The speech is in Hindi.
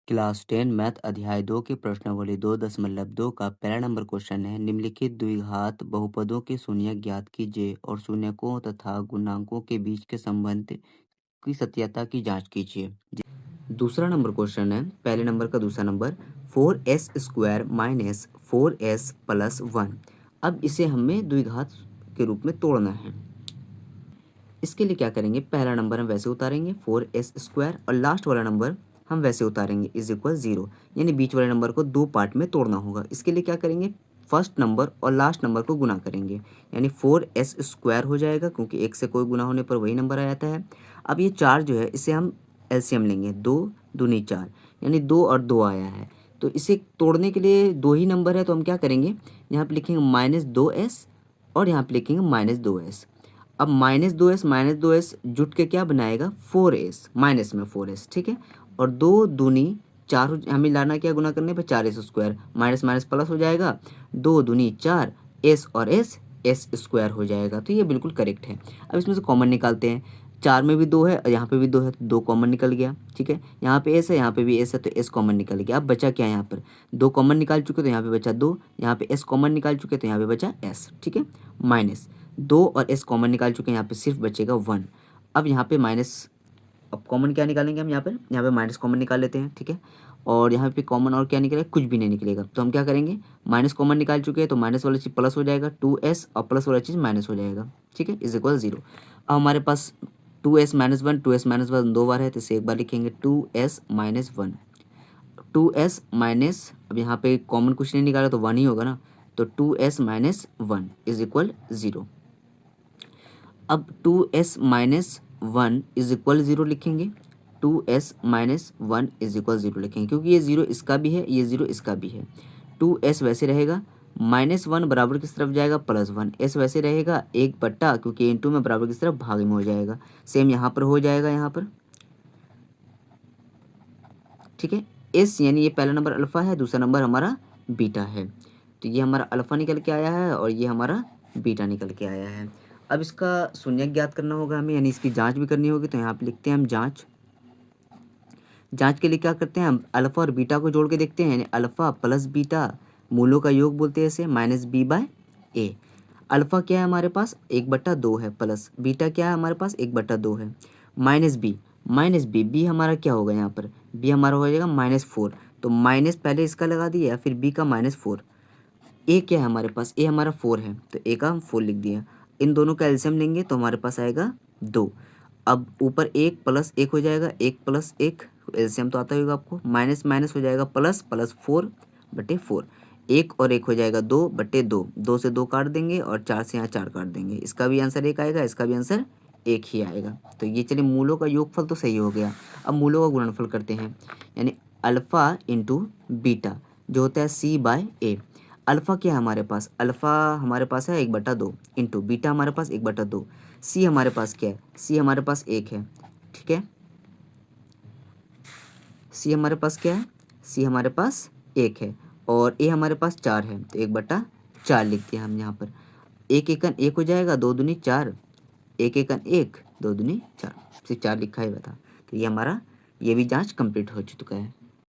क्लास 10 मैथ अध्याय 2 की प्रश्नावली 2.2 का पहला नंबर क्वेश्चन है। निम्नलिखित द्विघात बहुपदों के शून्यक ज्ञात कीजिए और शून्यकों तथा गुणांकों के बीच के संबंध की सत्यता की जांच कीजिए। दूसरा नंबर क्वेश्चन है, पहले नंबर का दूसरा number 4s² minus 4s plus 1। अब इसे हमें द्विघात के रूप में तोड़ना है। इसके लिए क्या करेंगे, पहला नंबर हम वैसे उतारेंगे 4s² और लास्ट वाला नंबर हम वैसे उतारेंगे इज इक्वल 0, यानी बीच वाले नंबर को दो पार्ट में तोड़ना होगा। इसके लिए क्या करेंगे, फर्स्ट नंबर और लास्ट नंबर को गुना करेंगे, यानी 4s² हो जाएगा, क्योंकि एक से कोई गुना होने पर वही नंबर आ जाता है। अब ये 4 जो है इसे हम एलसीएम लेंगे, 2 दूनी 4, यानी 2 और 2 आया है। तो इसे तोड़ने के लिए दो ही नंबर है, तो हम क्या करेंगे, यहाँ पे लिखेंगे -2s और यहाँ पे लिखेंगे -2s। अब -2s जुट के क्या बनाएगा 4s, माइनस में 4s, ठीक है। और 2 दूनी 4, हमें लाना क्या गुना करने पे 4s², माइनस माइनस प्लस हो जाएगा, 2 दूनी 4, s और s² हो जाएगा। तो ये बिल्कुल करेक्ट है। अब इसमें से कॉमन निकालते हैं, 4 में भी 2 है और यहाँ पे भी 2 है, तो 2 कॉमन निकल गया, ठीक है। यहाँ पे s है, यहाँ पे भी s है, तो s कॉमन निकल गया। अब बचा क्या, यहाँ पर 2 कॉमन निकाल चुके तो यहाँ पे बचा 2, यहाँ पे s कॉमन निकाल चुके तो यहाँ पे बचा s, ठीक है। माइनस 2 और s कॉमन निकाल चुके हैं, यहाँ पे सिर्फ बचेगा 1। अब यहाँ पे माइनस, अब कॉमन क्या निकालेंगे हम, यहाँ पे माइनस कॉमन निकाल लेते हैं, ठीक है। और यहाँ पे कॉमन और क्या निकलेगा, कुछ भी नहीं निकलेगा। तो हम क्या करेंगे, माइनस कॉमन निकाल चुके हैं तो माइनस वाला चीज़ प्लस हो जाएगा 2s, और प्लस वाला चीज़ माइनस हो जाएगा, ठीक है, इज इक्वल 0। अब हमारे पास 2s-1 दो बार है, तो इसे एक बार लिखेंगे 2s-1, 2s माइनस, अब यहाँ पे कॉमन कुछ नहीं निकाला तो 1 ही होगा ना, तो 2s-1 इज इक्वल 0। अब 2s-1 इज इक्वल 0 लिखेंगे, 2s-1 इज इक्वल 0 लिखेंगे, क्योंकि ये 0 इसका भी है, ये 0 इसका भी है। 2s वैसे रहेगा, -1 बराबर किस तरफ जाएगा, +1, s वैसे रहेगा 1/, क्योंकि इंटू में बराबर किस तरफ, भाग में हो जाएगा। सेम यहाँ पर हो जाएगा, यहाँ पर, ठीक है। s यानी ये पहला नंबर अल्फ़ा है, दूसरा नंबर हमारा बीटा है। तो ये हमारा अल्फ़ा निकल के आया है और ये हमारा बीटा निकल के आया है। अब इसका शून्यक ज्ञात करना होगा हमें, यानी इसकी जांच भी करनी होगी। तो यहाँ पे लिखते हैं हम जांच। जांच के लिए क्या करते हैं, हम अल्फ़ा और बीटा को जोड़ के देखते हैं, यानी अल्फ़ा प्लस बीटा, मूलों का योग बोलते हैं इसे, -b/a। अल्फ़ा क्या है हमारे पास, 1/2 है, प्लस बीटा क्या है हमारे पास, 1/2 है, -b b हमारा क्या होगा, यहाँ पर b हमारा हो जाएगा -4। तो माइनस पहले इसका लगा दिया, फिर b का -4। ए क्या है हमारे पास, ए हमारा 4 है, तो ए का हम 4 लिख दिया। इन दोनों का एलसीएम लेंगे तो हमारे पास आएगा 2। अब ऊपर 1 प्लस 1 हो जाएगा, 1 प्लस 1 एलसीएम तो आता ही होगा आपको, माइनस माइनस हो जाएगा प्लस, प्लस 4/4, 1 और 1 हो जाएगा 2/2, 2 से 2 काट देंगे और 4 से यहाँ 4 काट देंगे। इसका भी आंसर 1 आएगा, इसका भी आंसर 1 ही आएगा। तो ये चलिए मूलों का योगफल तो सही हो गया। अब मूलों का गुणनफल करते हैं, यानी अल्फ़ा इंटू बीटा जो होता है c/a। अल्फ़ा क्या है हमारे पास, अल्फ़ा हमारे पास है 1/2 इंटू बीटा हमारे पास 1/2। सी हमारे पास क्या है, सी हमारे पास 1 है, ठीक है। सी हमारे पास क्या है, सी हमारे पास 1 है, और ए हमारे पास 4 है, तो 1/4 लिख दिया हम यहाँ पर। 1 एकन 1 हो जाएगा, 2 दूनी 4, 1 एकन 1, 2 दूनी 4, सिर्फ 4 लिखा ही हुआ था। तो ये हमारा, ये भी जाँच कंप्लीट हो चुका है।